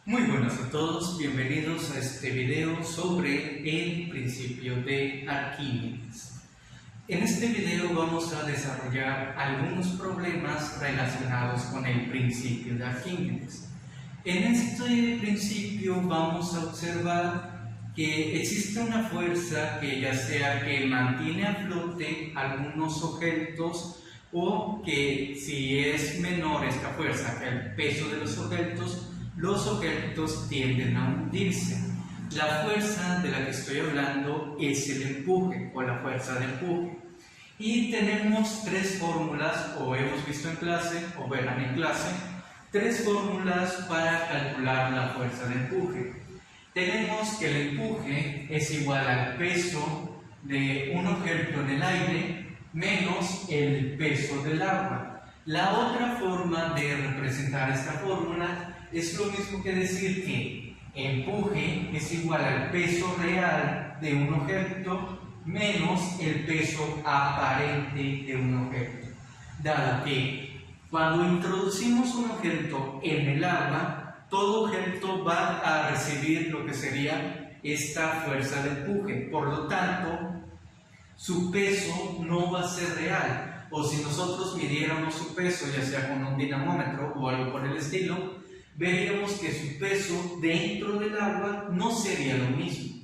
Muy buenas a todos, bienvenidos a este video sobre el principio de Arquímedes. En este video vamos a desarrollar algunos problemas relacionados con el principio de Arquímedes. En este principio vamos a observar que existe una fuerza que ya sea que mantiene a flote algunos objetos o que si es menor esta fuerza que el peso de los objetos tienden a hundirse. La fuerza de la que estoy hablando es el empuje o la fuerza de empuje. Y tenemos tres fórmulas, o hemos visto en clase, o verán en clase, tres fórmulas para calcular la fuerza de empuje. Tenemos que el empuje es igual al peso de un objeto en el aire menos el peso del agua. La otra forma de representar esta fórmula es lo mismo que decir que empuje es igual al peso real de un objeto menos el peso aparente de un objeto. Dado que cuando introducimos un objeto en el agua, todo objeto va a recibir lo que sería esta fuerza de empuje. Por lo tanto, su peso no va a ser real. O si nosotros midiéramos su peso, ya sea con un dinamómetro o algo por el estilo, veríamos que su peso dentro del agua no sería lo mismo.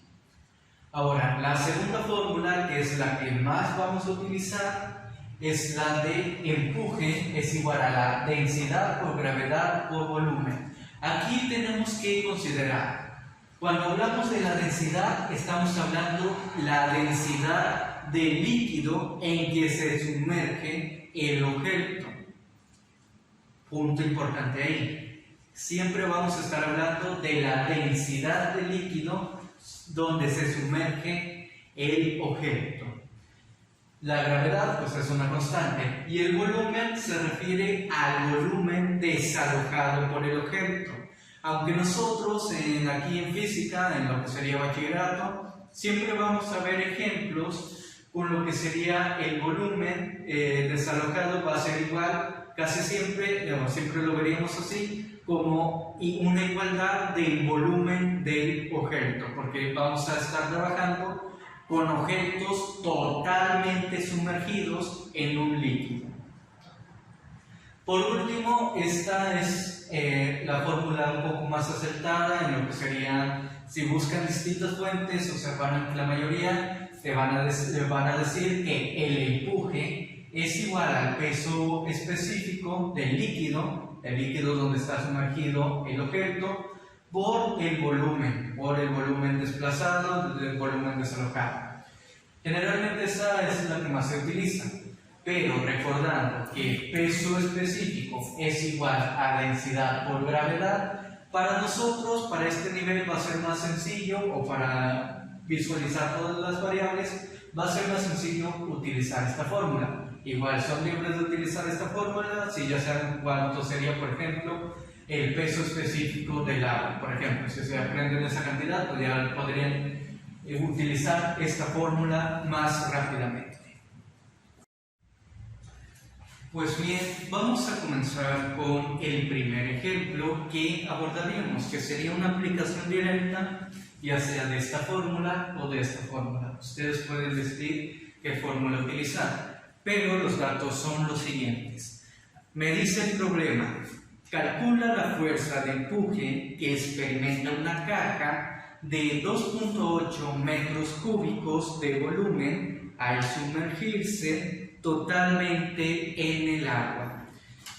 Ahora, la segunda fórmula, que es la que más vamos a utilizar, es la de empuje es igual a la densidad por gravedad por volumen. Aquí tenemos que considerar, cuando hablamos de la densidad, estamos hablando la densidad del líquido en que se sumerge el objeto. Punto importante ahí. Siempre vamos a estar hablando de la densidad del líquido donde se sumerge el objeto. La gravedad pues es una constante y el volumen se refiere al volumen desalojado por el objeto. Aunque nosotros aquí en física, en lo que sería bachillerato, siempre vamos a ver ejemplos con lo que sería el volumen desalojado va a ser igual, casi siempre lo veríamos así, como una igualdad del volumen del objeto, porque vamos a estar trabajando con objetos totalmente sumergidos en un líquido. Por último, esta es la fórmula un poco más acertada en lo que sería, si buscan distintas fuentes, observarán que la mayoría te van a decir que el empuje es igual al peso específico del líquido, el líquido donde está sumergido el objeto, por el volumen desplazado, el volumen desalojado. Generalmente esa es la que más se utiliza, pero recordando que peso específico es igual a densidad por gravedad, para nosotros, para este nivel va a ser más sencillo, o para visualizar todas las variables, va a ser más sencillo utilizar esta fórmula. Igual son libres de utilizar esta fórmula si ya saben cuánto sería, por ejemplo, el peso específico del agua. Por ejemplo, si se aprenden esa cantidad, pues ya podrían utilizar esta fórmula más rápidamente. Pues bien, vamos a comenzar con el primer ejemplo que abordaríamos, que sería una aplicación directa, ya sea de esta fórmula o de esta fórmula. Ustedes pueden decidir qué fórmula utilizar. Pero los datos son los siguientes. Me dice el problema: calcula la fuerza de empuje que experimenta una caja de 2.8 metros cúbicos de volumen al sumergirse totalmente en el agua.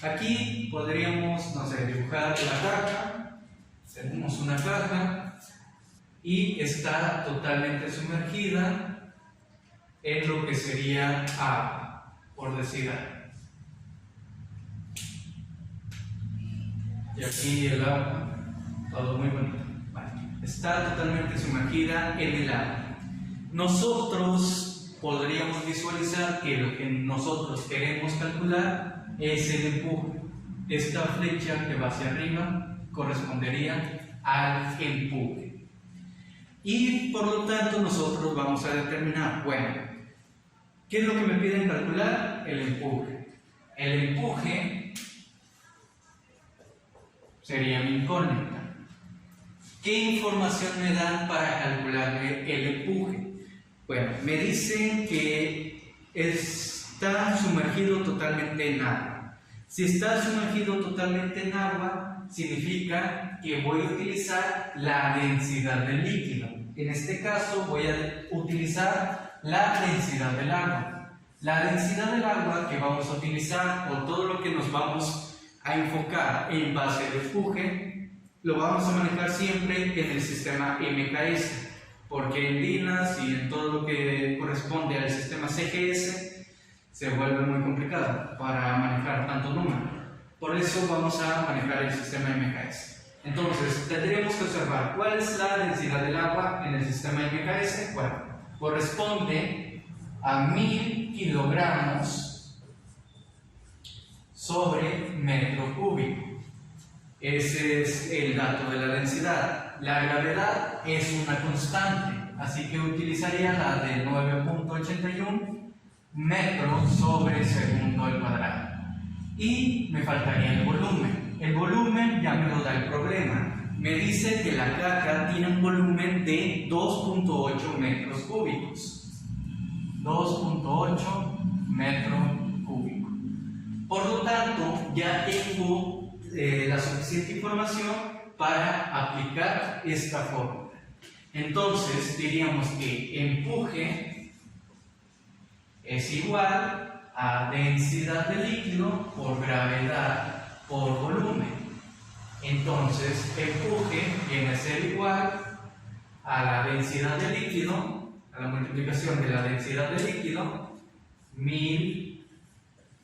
Aquí podríamos, dibujar la caja. Tenemos una caja y está totalmente sumergida en lo que sería agua, por decir algo. Y aquí el agua, todo muy bonito. Vale. Está totalmente sumergida en el agua. Nosotros podríamos visualizar que lo que nosotros queremos calcular es el empuje. Esta flecha que va hacia arriba correspondería al empuje. Y por lo tanto nosotros vamos a determinar, bueno, ¿qué es lo que me piden calcular? El empuje. El empuje sería mi incógnita. ¿Qué información me dan para calcular el empuje? Bueno, me dicen que está sumergido totalmente en agua. Si está sumergido totalmente en agua, significa que voy a utilizar la densidad del líquido. En este caso voy a utilizar la densidad del agua. La densidad del agua que vamos a utilizar, o todo lo que nos vamos a enfocar en base al empuje, lo vamos a manejar siempre en el sistema MKS, porque en DINAS y en todo lo que corresponde al sistema CGS se vuelve muy complicado para manejar tanto número. Por eso vamos a manejar el sistema MKS. Entonces, tendríamos que observar cuál es la densidad del agua en el sistema MKS. Bueno, corresponde a 1000 kilogramos sobre metro cúbico. Ese es el dato de la densidad. La gravedad es una constante, así que utilizaría la de 9.81 metros sobre segundo al cuadrado. Y me faltaría el volumen. El volumen ya me lo da el problema. Me dice que la caja tiene un volumen de 2.8 metros cúbicos. 2.8 metros cúbicos. Por lo tanto, ya tengo la suficiente información para aplicar esta fórmula. Entonces, diríamos que empuje es igual a densidad de líquido por gravedad por volumen. Entonces, empuje viene a ser igual a la densidad de líquido, a la multiplicación de la densidad de líquido, 1000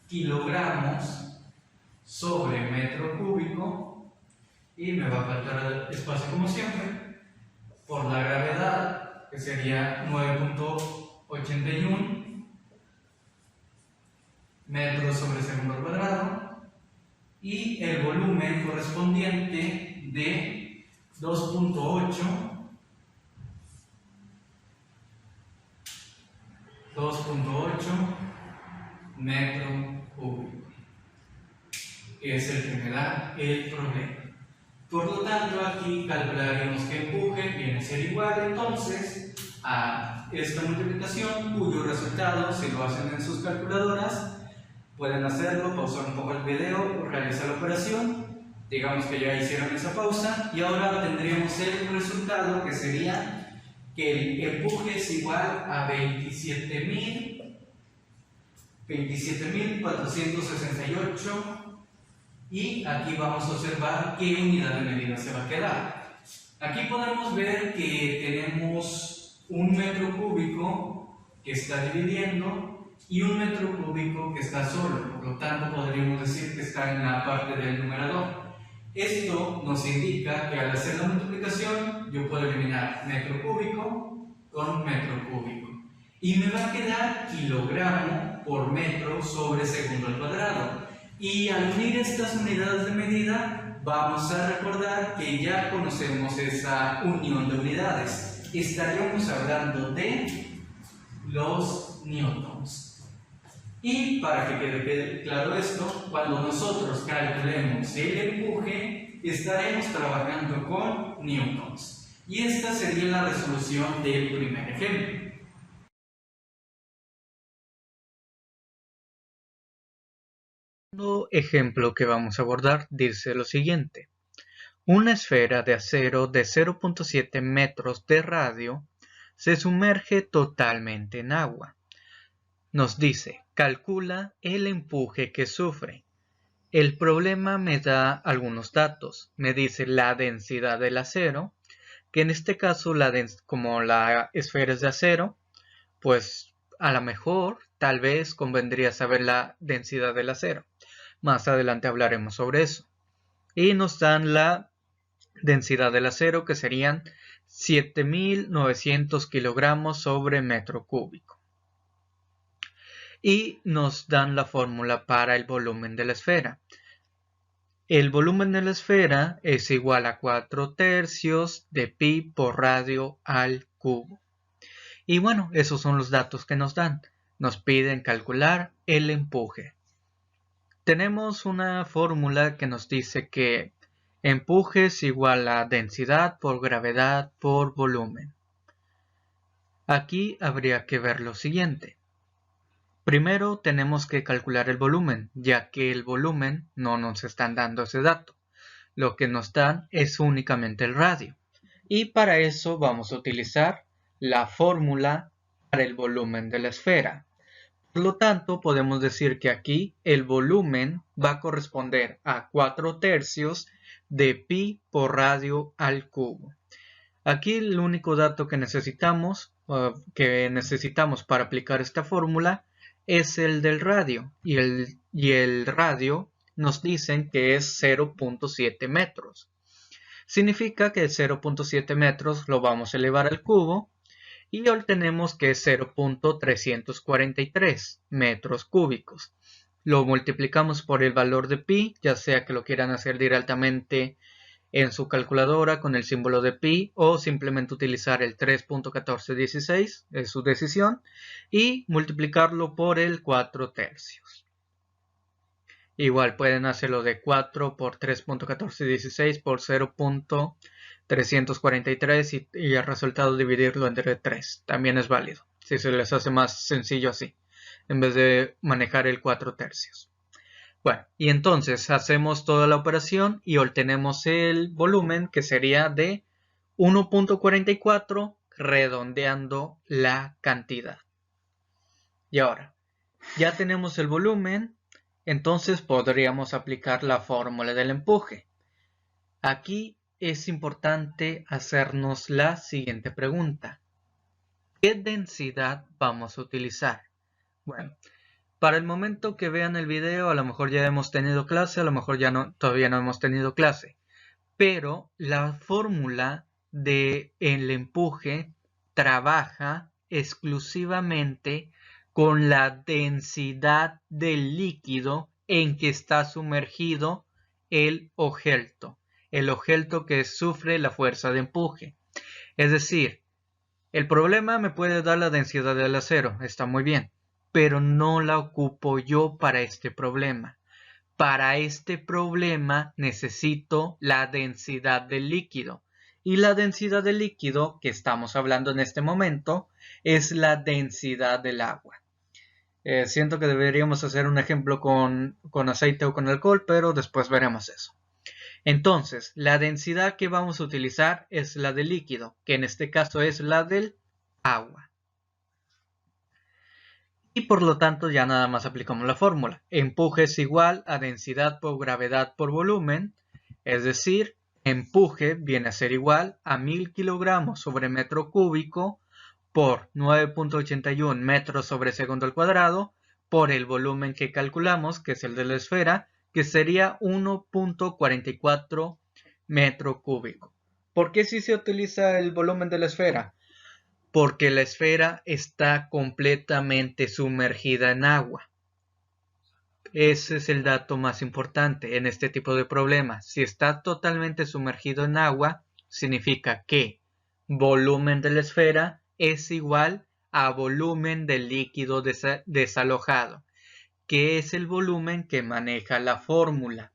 kilogramos sobre metro cúbico, y me va a faltar el espacio como siempre, por la gravedad, que sería 9.81 metros sobre segundo al cuadrado, y el volumen correspondiente de 2.8 metro cúbico. Es el que me da el problema. Por lo tanto, aquí calcularemos que empuje viene a ser igual entonces a esta multiplicación, cuyo resultado, si lo hacen en sus calculadoras, pueden hacerlo, pausar un poco el video, realizar la operación. Digamos que ya hicieron esa pausa y ahora tendríamos el resultado, que sería que el empuje es igual a 27.468. Y aquí vamos a observar qué unidad de medida se va a quedar. Aquí podemos ver que tenemos un metro cúbico que está dividiendo y un metro cúbico que está solo. Por lo tanto, podríamos decir que está en la parte del numerador. Esto nos indica que al hacer la multiplicación yo puedo eliminar metro cúbico con metro cúbico. Y me va a quedar kilogramo por metro sobre segundo al cuadrado. Y al unir estas unidades de medida, vamos a recordar que ya conocemos esa unión de unidades. Estaríamos hablando de los newtons. Y para que quede claro esto, cuando nosotros calculemos el empuje, estaremos trabajando con newtons. Y esta sería la resolución del primer ejemplo. El segundo ejemplo que vamos a abordar dice lo siguiente. Una esfera de acero de 0.7 metros de radio se sumerge totalmente en agua. Nos dice, calcula el empuje que sufre. El problema me da algunos datos. Me dice la densidad del acero, que en este caso, como la esfera es de acero, pues a lo mejor, tal vez convendría saber la densidad del acero. Más adelante hablaremos sobre eso. Y nos dan la densidad del acero, que serían 7.900 kilogramos sobre metro cúbico. Y nos dan la fórmula para el volumen de la esfera. El volumen de la esfera es igual a 4/3 de pi por radio al cubo. Y bueno, esos son los datos que nos dan. Nos piden calcular el empuje. Tenemos una fórmula que nos dice que Empuje es igual a densidad por gravedad por volumen. Aquí habría que ver lo siguiente. Primero tenemos que calcular el volumen, ya que el volumen no nos están dando ese dato. Lo que nos dan es únicamente el radio. Y para eso vamos a utilizar la fórmula para el volumen de la esfera. Por lo tanto, podemos decir que aquí el volumen va a corresponder a 4/3 de pi por radio al cubo. Aquí el único dato que necesitamos para aplicar esta fórmula es el del radio. Y el radio nos dicen que es 0.7 metros. Significa que 0.7 metros lo vamos a elevar al cubo y obtenemos que es 0.343 metros cúbicos. Lo multiplicamos por el valor de pi, ya sea que lo quieran hacer directamente en su calculadora con el símbolo de pi o simplemente utilizar el 3.1416, es su decisión, y multiplicarlo por el 4/3. Igual pueden hacerlo de 4 por 3.1416 por 0.343 y el resultado dividirlo entre 3. También es válido, si se les hace más sencillo así, en vez de manejar el 4/3. Bueno, y entonces hacemos toda la operación y obtenemos el volumen que sería de 1.44 redondeando la cantidad. Y ahora, ya tenemos el volumen, entonces podríamos aplicar la fórmula del empuje. Aquí es importante hacernos la siguiente pregunta. ¿Qué densidad vamos a utilizar? Bueno, para el momento que vean el video, a lo mejor ya hemos tenido clase, a lo mejor todavía no hemos tenido clase. Pero la fórmula del empuje trabaja exclusivamente con la densidad del líquido en que está sumergido el objeto que sufre la fuerza de empuje. Es decir, el problema me puede dar la densidad del acero, está muy bien, pero no la ocupo yo para este problema. Para este problema necesito la densidad del líquido. Y la densidad del líquido que estamos hablando en este momento es la densidad del agua. Siento que deberíamos hacer un ejemplo con aceite o con alcohol, pero después veremos eso. Entonces, la densidad que vamos a utilizar es la del líquido, que en este caso es la del agua. Y por lo tanto ya nada más aplicamos la fórmula. Empuje es igual a densidad por gravedad por volumen, es decir, empuje viene a ser igual a 1000 kilogramos sobre metro cúbico por 9.81 metros sobre segundo al cuadrado por el volumen que calculamos, que es el de la esfera, que sería 1.44 metro cúbico. ¿Por qué si se utiliza el volumen de la esfera? Porque la esfera está completamente sumergida en agua. Ese es el dato más importante en este tipo de problemas. Si está totalmente sumergido en agua, significa que volumen de la esfera es igual a volumen del líquido desalojado, que es el volumen que maneja la fórmula.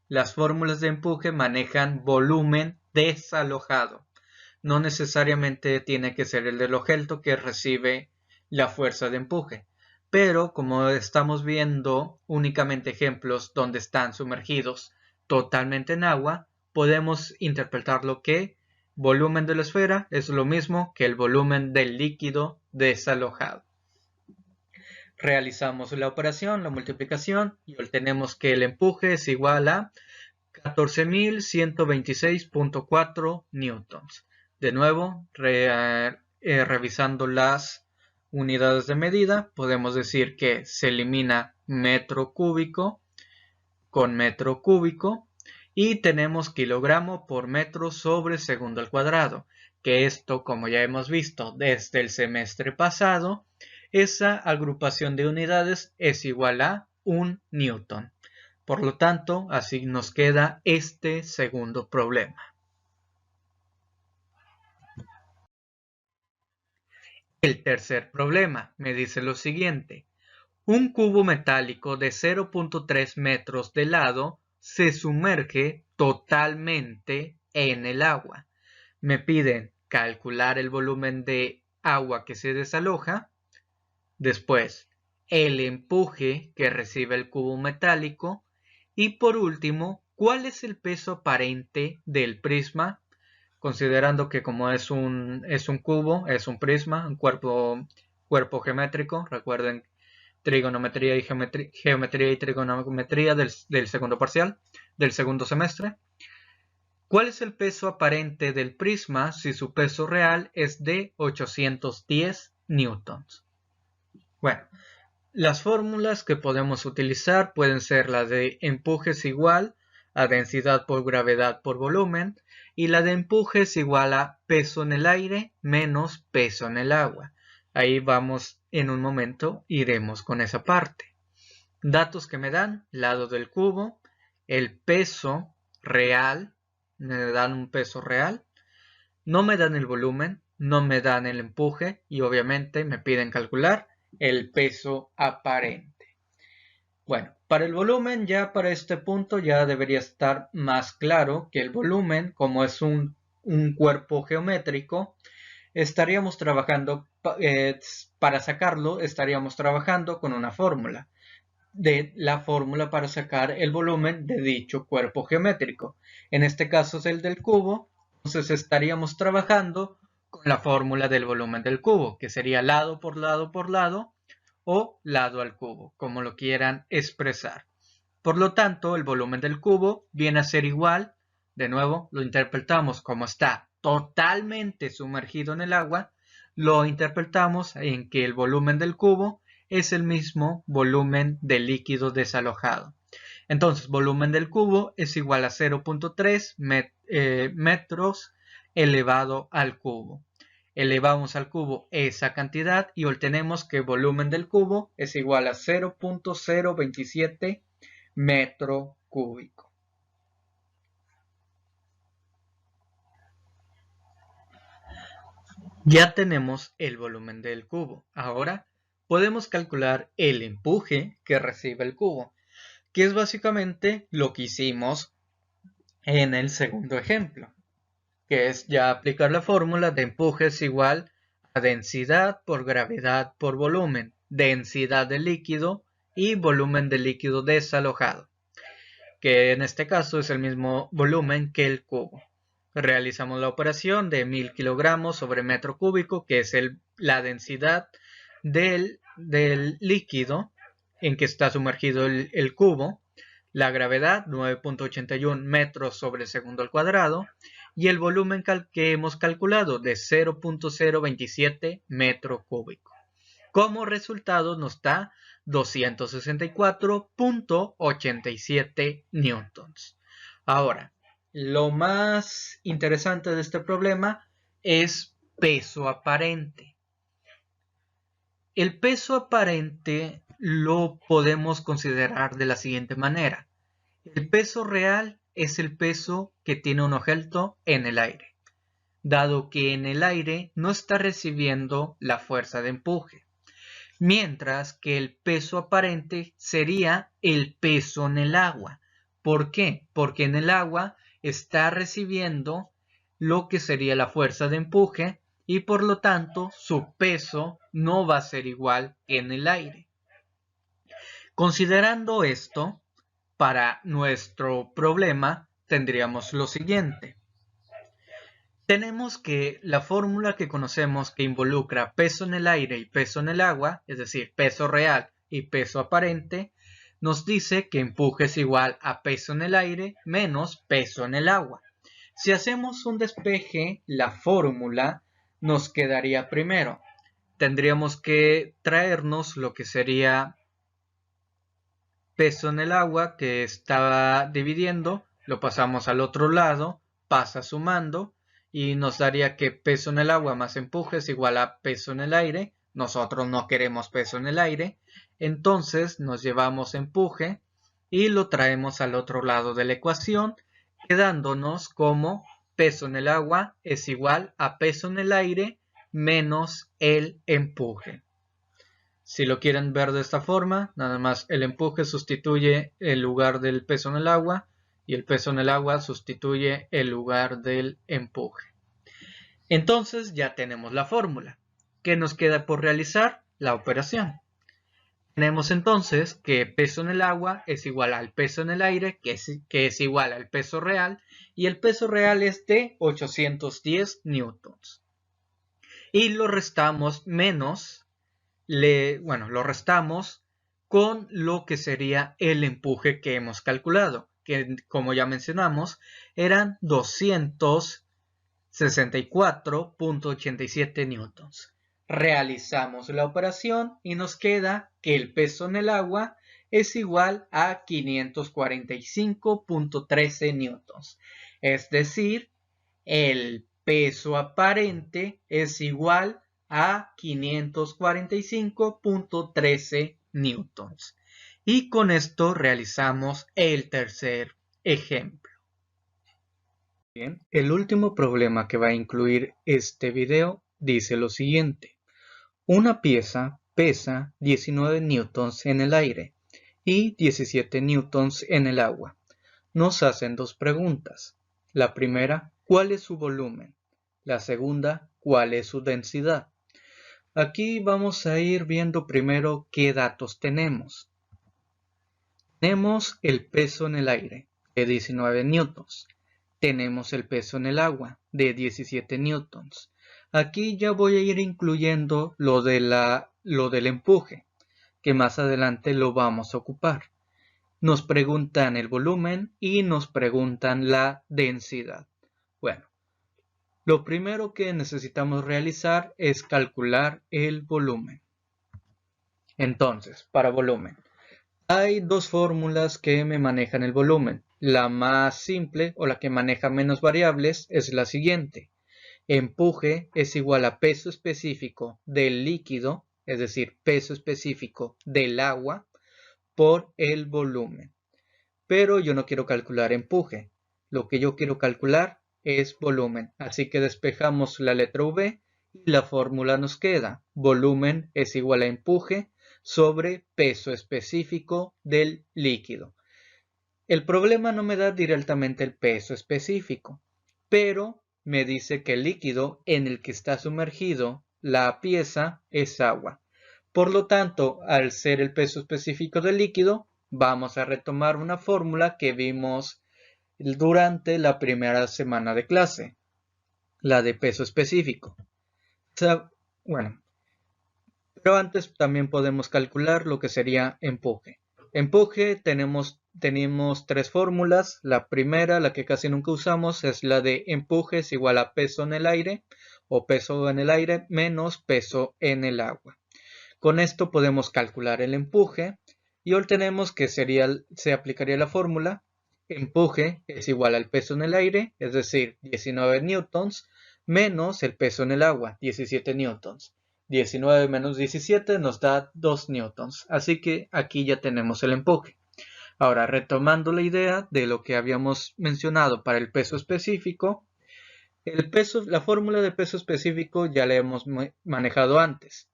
Las fórmulas de empuje manejan volumen desalojado. No necesariamente tiene que ser el del objeto que recibe la fuerza de empuje. Pero como estamos viendo únicamente ejemplos donde están sumergidos totalmente en agua, podemos interpretarlo que volumen de la esfera es lo mismo que el volumen del líquido desalojado. Realizamos la operación, la multiplicación, y obtenemos que el empuje es igual a 14.126.4 newtons. De nuevo, revisando las unidades de medida, podemos decir que se elimina metro cúbico con metro cúbico y tenemos kilogramo por metro sobre segundo al cuadrado, que esto, como ya hemos visto desde el semestre pasado, esa agrupación de unidades es igual a 1 newton. Por lo tanto, así nos queda este segundo problema. El tercer problema me dice lo siguiente. Un cubo metálico de 0.3 metros de lado se sumerge totalmente en el agua. Me piden calcular el volumen de agua que se desaloja, después el empuje que recibe el cubo metálico y por último, ¿cuál es el peso aparente del prisma? Considerando que como es un cubo, es un prisma, un cuerpo geométrico, recuerden trigonometría y geometría y trigonometría del segundo parcial, del segundo semestre. ¿Cuál es el peso aparente del prisma si su peso real es de 810 newtons? Bueno, las fórmulas que podemos utilizar pueden ser la de empuje es igual a densidad por gravedad por volumen y la de empuje es igual a peso en el aire menos peso en el agua. Ahí vamos, en un momento iremos con esa parte. Datos que me dan, lado del cubo, el peso real, me dan un peso real, no me dan el volumen, no me dan el empuje y obviamente me piden calcular el peso aparente. Bueno, para el volumen ya para este punto ya debería estar más claro que el volumen, como es un cuerpo geométrico, estaríamos trabajando, para sacarlo estaríamos trabajando con una fórmula. De la fórmula para sacar el volumen de dicho cuerpo geométrico. En este caso es el del cubo, entonces estaríamos trabajando con la fórmula del volumen del cubo, que sería lado por lado por lado o lado al cubo, como lo quieran expresar. Por lo tanto, el volumen del cubo viene a ser igual, de nuevo, lo interpretamos como está totalmente sumergido en el agua, lo interpretamos en que el volumen del cubo es el mismo volumen del líquido desalojado. Entonces, volumen del cubo es igual a 0.3 metros elevado al cubo. Elevamos al cubo esa cantidad y obtenemos que el volumen del cubo es igual a 0.027 metro cúbico. Ya tenemos el volumen del cubo. Ahora podemos calcular el empuje que recibe el cubo, que es básicamente lo que hicimos en el segundo ejemplo, que es ya aplicar la fórmula de empuje es igual a densidad por gravedad por volumen, densidad del líquido y volumen del líquido desalojado, que en este caso es el mismo volumen que el cubo. Realizamos la operación de 1000 kilogramos sobre metro cúbico, que es la densidad del líquido en que está sumergido el cubo, la gravedad 9.81 metros sobre segundo al cuadrado y el volumen que hemos calculado de 0.027 metro cúbico. Como resultado nos da 264.87 newtons. Ahora, lo más interesante de este problema es peso aparente. El peso aparente lo podemos considerar de la siguiente manera. El peso real es el peso que tiene un objeto en el aire, dado que en el aire no está recibiendo la fuerza de empuje. Mientras que el peso aparente sería el peso en el agua. ¿Por qué? Porque en el agua está recibiendo lo que sería la fuerza de empuje y por lo tanto su peso no va a ser igual que en el aire. Considerando esto, para nuestro problema tendríamos lo siguiente. Tenemos que la fórmula que conocemos que involucra peso en el aire y peso en el agua, es decir, peso real y peso aparente, nos dice que empuje es igual a peso en el aire menos peso en el agua. Si hacemos un despeje, la fórmula nos quedaría primero. Tendríamos que traernos lo que sería peso en el agua que estaba dividiendo, lo pasamos al otro lado, pasa sumando y nos daría que peso en el agua más empuje es igual a peso en el aire. Nosotros no queremos peso en el aire, entonces nos llevamos empuje y lo traemos al otro lado de la ecuación, quedándonos como peso en el agua es igual a peso en el aire menos el empuje. Si lo quieren ver de esta forma, nada más el empuje sustituye el lugar del peso en el agua y el peso en el agua sustituye el lugar del empuje. Entonces ya tenemos la fórmula. ¿Qué nos queda por realizar? La operación. Tenemos entonces que peso en el agua es igual al peso en el aire, que es igual al peso real, y el peso real es de 810 newtons. Y lo restamos lo restamos con lo que sería el empuje que hemos calculado, que como ya mencionamos, eran 264.87 newtons. Realizamos la operación y nos queda que el peso en el agua es igual a 545.13 newtons. Es decir, el peso aparente es igual a 545.13 newtons. Y con esto realizamos el tercer ejemplo. Bien, el último problema que va a incluir este video dice lo siguiente. Una pieza pesa 19 newtons en el aire y 17 newtons en el agua. Nos hacen dos preguntas. La primera, ¿cuál es su volumen? La segunda, ¿cuál es su densidad? Aquí vamos a ir viendo primero qué datos tenemos. Tenemos el peso en el aire de 19 newtons. Tenemos el peso en el agua de 17 newtons. Aquí ya voy a ir incluyendo lo del empuje, que más adelante lo vamos a ocupar. Nos preguntan el volumen y nos preguntan la densidad. Bueno, lo primero que necesitamos realizar es calcular el volumen. Entonces, para volumen, hay dos fórmulas que me manejan el volumen. La más simple o la que maneja menos variables es la siguiente. Empuje es igual a peso específico del líquido, es decir, peso específico del agua por el volumen. Pero yo no quiero calcular empuje. Lo que yo quiero calcular es volumen. Así que despejamos la letra V y la fórmula nos queda. Volumen es igual a empuje sobre peso específico del líquido. El problema no me da directamente el peso específico, pero me dice que el líquido en el que está sumergido la pieza es agua. Por lo tanto, al ser el peso específico del líquido, vamos a retomar una fórmula que vimos durante la primera semana de clase, la de peso específico. Bueno, pero antes también podemos calcular lo que sería empuje. Empuje tenemos tres fórmulas. La primera, la que casi nunca usamos, es la de empuje es igual a peso en el aire o peso en el aire menos peso en el agua. Con esto podemos calcular el empuje y obtenemos que se aplicaría la fórmula empuje es igual al peso en el aire, es decir, 19 newtons, menos el peso en el agua, 17 newtons. 19 menos 17 nos da 2 newtons, así que aquí ya tenemos el empuje. Ahora, retomando la idea de lo que habíamos mencionado para el peso específico, la fórmula de peso específico ya la hemos manejado antes.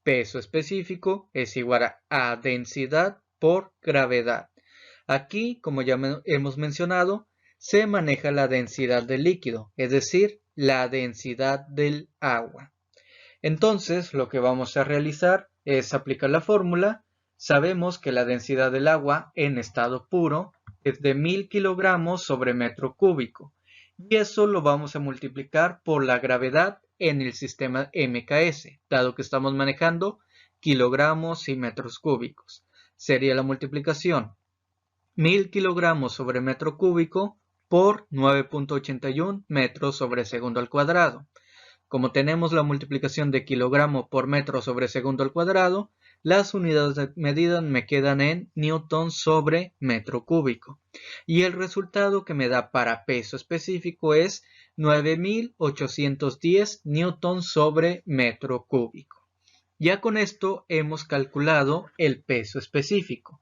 Peso específico es igual a densidad por gravedad. Aquí, como ya hemos mencionado, se maneja la densidad del líquido, es decir, la densidad del agua. Entonces, lo que vamos a realizar es aplicar la fórmula. Sabemos que la densidad del agua en estado puro es de 1000 kilogramos sobre metro cúbico. Y eso lo vamos a multiplicar por la gravedad en el sistema MKS, dado que estamos manejando kilogramos y metros cúbicos. Sería la multiplicación 1000 kilogramos sobre metro cúbico por 9.81 metros sobre segundo al cuadrado. Como tenemos la multiplicación de kilogramo por metro sobre segundo al cuadrado, las unidades de medida me quedan en newton sobre metro cúbico. Y el resultado que me da para peso específico es 9810 newton sobre metro cúbico. Ya con esto hemos calculado el peso específico.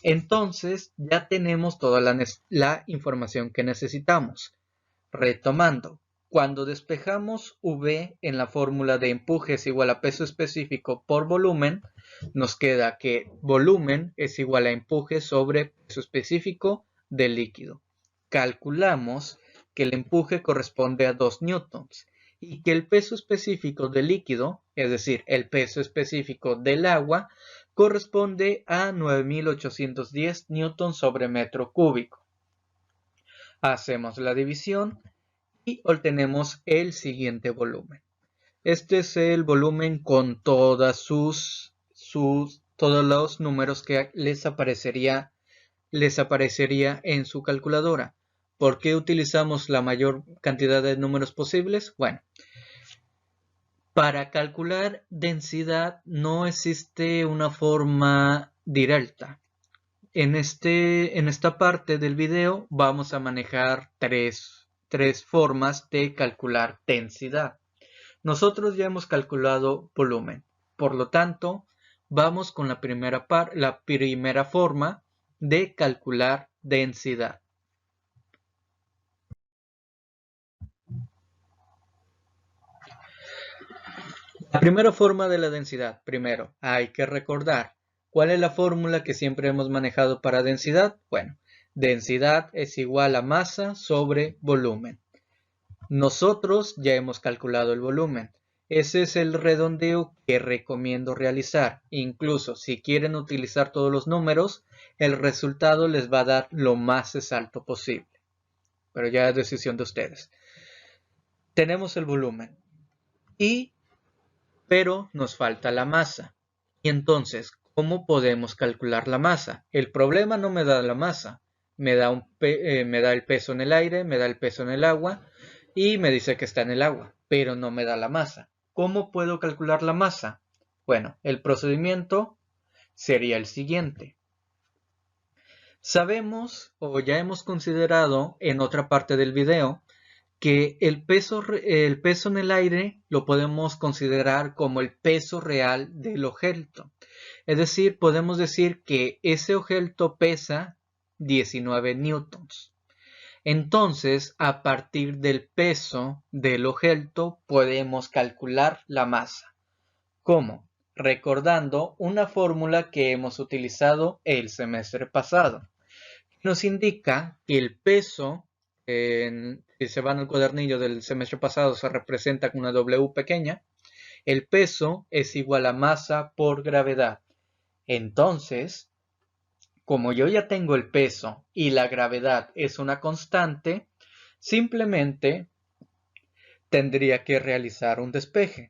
Entonces ya tenemos toda la información que necesitamos. Retomando, cuando despejamos V en la fórmula de empuje es igual a peso específico por volumen, nos queda que volumen es igual a empuje sobre peso específico del líquido. Calculamos que el empuje corresponde a 2 newtons y que el peso específico del líquido, es decir, el peso específico del agua, corresponde a 9.810 newtons sobre metro cúbico. Hacemos la división y obtenemos el siguiente volumen. Este es el volumen con todos los números que les aparecería en su calculadora. ¿Por qué utilizamos la mayor cantidad de números posibles? Bueno, para calcular densidad no existe una forma directa. En esta parte del video vamos a manejar tres formas de calcular densidad. Nosotros ya hemos calculado volumen, por lo tanto, vamos con la primera forma de calcular densidad. La primera forma de la densidad, primero, hay que recordar, ¿cuál es la fórmula que siempre hemos manejado para densidad? Bueno, densidad es igual a masa sobre volumen. Nosotros ya hemos calculado el volumen. Ese es el redondeo que recomiendo realizar. Incluso si quieren utilizar todos los números, el resultado les va a dar lo más exacto posible. Pero ya es decisión de ustedes. Tenemos el volumen, pero nos falta la masa. Y entonces, ¿cómo podemos calcular la masa? El problema no me da la masa. Me da el peso en el aire, me da el peso en el agua y me dice que está en el agua, pero no me da la masa. ¿Cómo puedo calcular la masa? Bueno, el procedimiento sería el siguiente. Sabemos o ya hemos considerado en otra parte del video que el peso en el aire lo podemos considerar como el peso real del objeto. Es decir, podemos decir que ese objeto pesa 19 newtons. Entonces, a partir del peso del objeto podemos calcular la masa. ¿Cómo? Recordando una fórmula que hemos utilizado el semestre pasado. Nos indica que el peso, si se van al cuadernillo del semestre pasado, se representa con una W pequeña. El peso es igual a masa por gravedad. Entonces, como yo ya tengo el peso y la gravedad es una constante, simplemente tendría que realizar un despeje.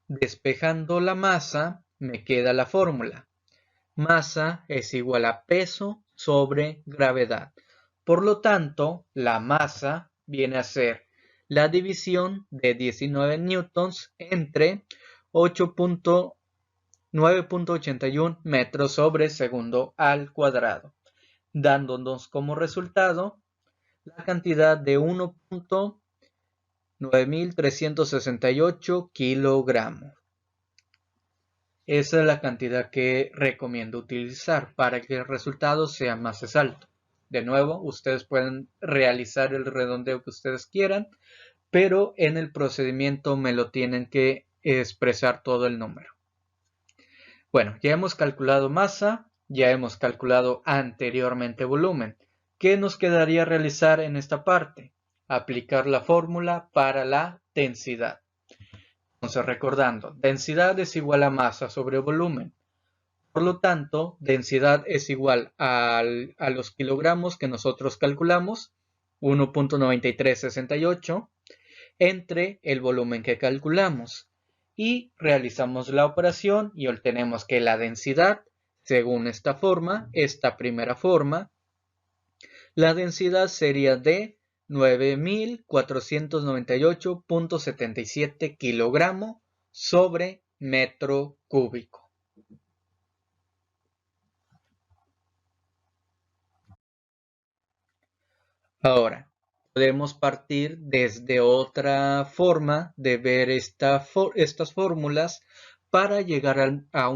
Despejando la masa, me queda la fórmula. Masa es igual a peso sobre gravedad. Por lo tanto, la masa viene a ser la división de 19 newtons entre 9.81 metros sobre segundo al cuadrado, dándonos como resultado la cantidad de 1.9368 kilogramos. Esa es la cantidad que recomiendo utilizar para que el resultado sea más exacto. De nuevo, ustedes pueden realizar el redondeo que ustedes quieran, pero en el procedimiento me lo tienen que expresar todo el número. Bueno, ya hemos calculado masa, ya hemos calculado anteriormente volumen. ¿Qué nos quedaría realizar en esta parte? Aplicar la fórmula para la densidad. Entonces, recordando, densidad es igual a masa sobre volumen. Por lo tanto, densidad es igual a los kilogramos que nosotros calculamos, 1.9368, entre el volumen que calculamos. Y realizamos la operación y obtenemos que la densidad, según esta forma, esta primera forma, la densidad sería de 9.498.77 kilogramos sobre metro cúbico. Ahora, podemos partir desde otra forma de ver estas fórmulas para llegar a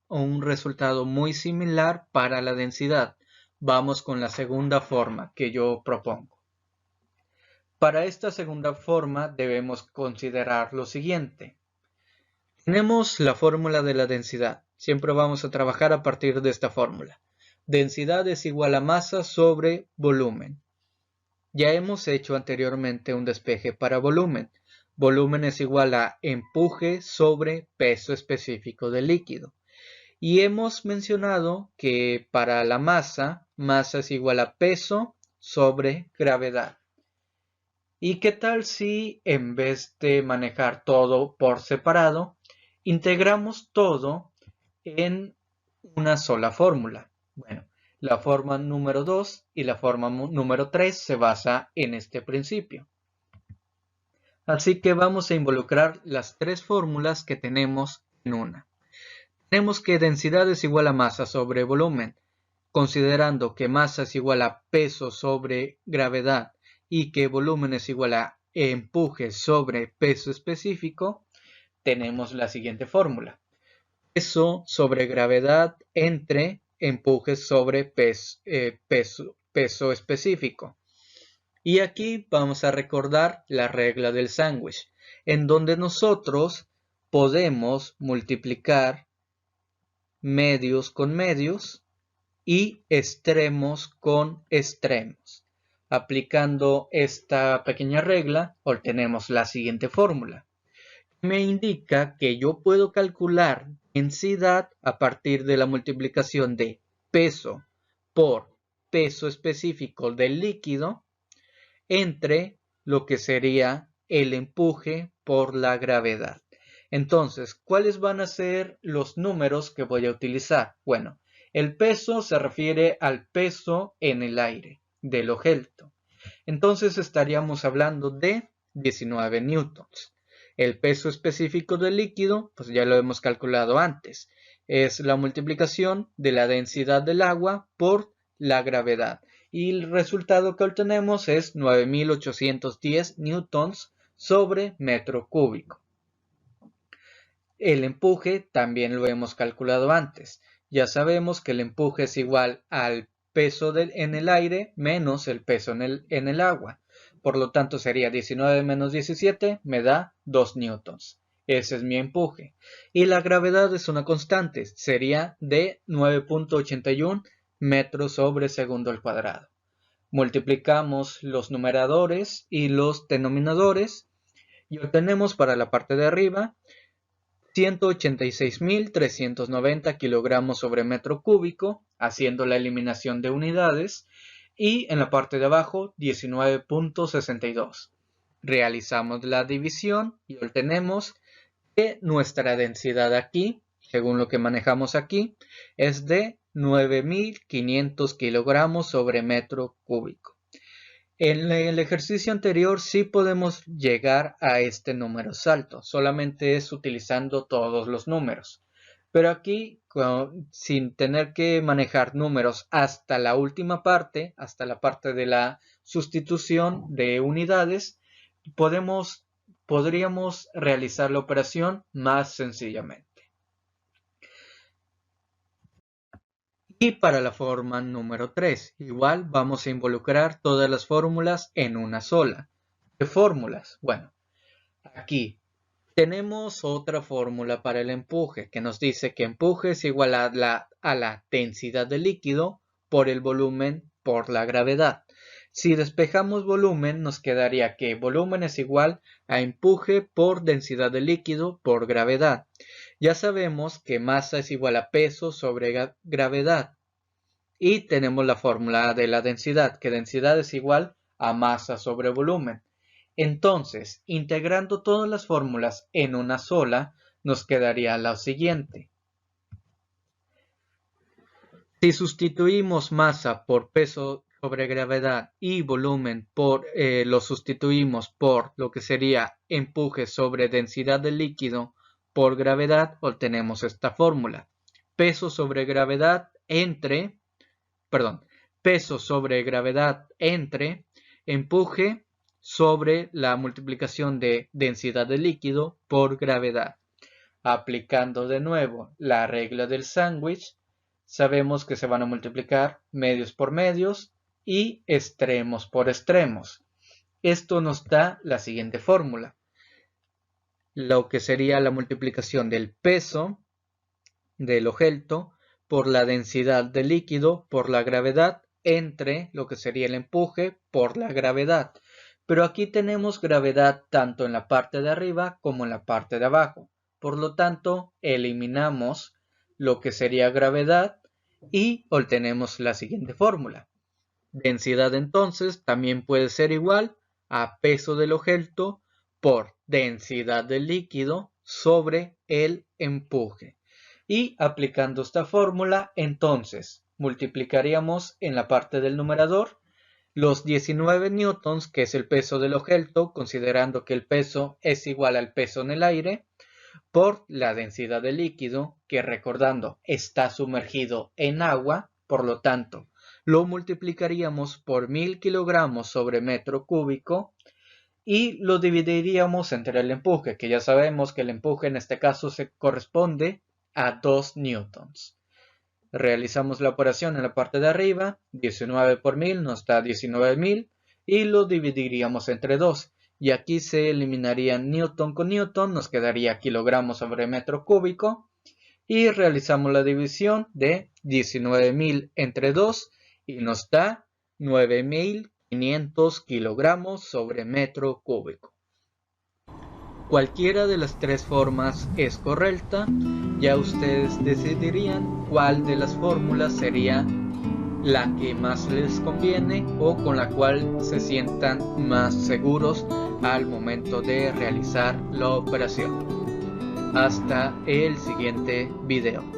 un resultado muy similar para la densidad. Vamos con la segunda forma que yo propongo. Para esta segunda forma debemos considerar lo siguiente. Tenemos la fórmula de la densidad. Siempre vamos a trabajar a partir de esta fórmula. densidad es igual a masa sobre volumen. Ya hemos hecho anteriormente un despeje para volumen. Volumen es igual a empuje sobre peso específico del líquido. Y hemos mencionado que para la masa es igual a peso sobre gravedad. ¿Y qué tal si en vez de manejar todo por separado, integramos todo en una sola fórmula? Bueno, la forma número 2 y la forma número 3 se basa en este principio. Así que vamos a involucrar las tres fórmulas que tenemos en una. Tenemos que densidad es igual a masa sobre volumen, considerando que masa es igual a peso sobre gravedad y que volumen es igual a empuje sobre peso específico, tenemos la siguiente fórmula. Peso sobre gravedad entre empuje sobre peso específico. Y aquí vamos a recordar la regla del sándwich, en donde nosotros podemos multiplicar medios con medios y extremos con extremos. Aplicando esta pequeña regla, obtenemos la siguiente fórmula. Me indica que yo puedo calcular densidad a partir de la multiplicación de peso por peso específico del líquido entre lo que sería el empuje por la gravedad. Entonces, ¿cuáles van a ser los números que voy a utilizar? Bueno, el peso se refiere al peso en el aire del objeto. Entonces estaríamos hablando de 19 newtons. El peso específico del líquido, pues ya lo hemos calculado antes. Es la multiplicación de la densidad del agua por la gravedad. Y el resultado que obtenemos es 9810 newtons sobre metro cúbico. El empuje también lo hemos calculado antes. Ya sabemos que el empuje es igual al peso en el aire menos el peso en el agua. Por lo tanto sería 19 menos 17 me da 2 newtons. Ese es mi empuje. Y la gravedad es una constante. Sería de 9.81 metros sobre segundo al cuadrado. Multiplicamos los numeradores y los denominadores y obtenemos para la parte de arriba 186.390 kilogramos sobre metro cúbico, haciendo la eliminación de unidades, y en la parte de abajo 19.62. Realizamos la división y obtenemos que nuestra densidad aquí, según lo que manejamos aquí, es de 9.500 kilogramos sobre metro cúbico. En el ejercicio anterior sí podemos llegar a este número salto, solamente es utilizando todos los números. Pero aquí, sin tener que manejar números hasta la última parte, hasta la parte de la sustitución de unidades, podríamos realizar la operación más sencillamente. Y para la forma número 3, igual vamos a involucrar todas las fórmulas en una sola. ¿Qué fórmulas? Bueno, aquí tenemos otra fórmula para el empuje que nos dice que empuje es igual a la densidad del líquido por el volumen por la gravedad. Si despejamos volumen, nos quedaría que volumen es igual a empuje por densidad del líquido por gravedad. Ya sabemos que masa es igual a peso sobre gravedad. Y tenemos la fórmula de la densidad, que densidad es igual a masa sobre volumen. Entonces, integrando todas las fórmulas en una sola, nos quedaría la siguiente. Si sustituimos masa por peso sobre gravedad y volumen lo sustituimos por lo que sería empuje sobre densidad del líquido por gravedad, obtenemos esta fórmula. Peso sobre gravedad peso sobre gravedad entre empuje sobre la multiplicación de densidad del líquido por gravedad. Aplicando de nuevo la regla del sándwich, sabemos que se van a multiplicar medios por medios y extremos por extremos. Esto nos da la siguiente fórmula. Lo que sería la multiplicación del peso del objeto por la densidad del líquido por la gravedad entre lo que sería el empuje por la gravedad. Pero aquí tenemos gravedad tanto en la parte de arriba como en la parte de abajo. Por lo tanto, eliminamos lo que sería gravedad y obtenemos la siguiente fórmula. Densidad entonces también puede ser igual a peso del objeto por densidad del líquido sobre el empuje. Y aplicando esta fórmula, entonces multiplicaríamos en la parte del numerador los 19 newtons, que es el peso del objeto, considerando que el peso es igual al peso en el aire, por la densidad del líquido, que recordando está sumergido en agua, por lo tanto lo multiplicaríamos por 1000 kilogramos sobre metro cúbico y lo dividiríamos entre el empuje, que ya sabemos que el empuje en este caso se corresponde a 2 newtons. Realizamos la operación en la parte de arriba, 19 por 1000 nos da 19.000 y lo dividiríamos entre 2. Y aquí se eliminaría newton con newton, nos quedaría kilogramos sobre metro cúbico. Y realizamos la división de 19.000 entre 2 y nos da 9.500 kilogramos sobre metro cúbico. Cualquiera de las tres formas es correcta, ya ustedes decidirían cuál de las fórmulas sería la que más les conviene o con la cual se sientan más seguros al momento de realizar la operación. Hasta el siguiente video.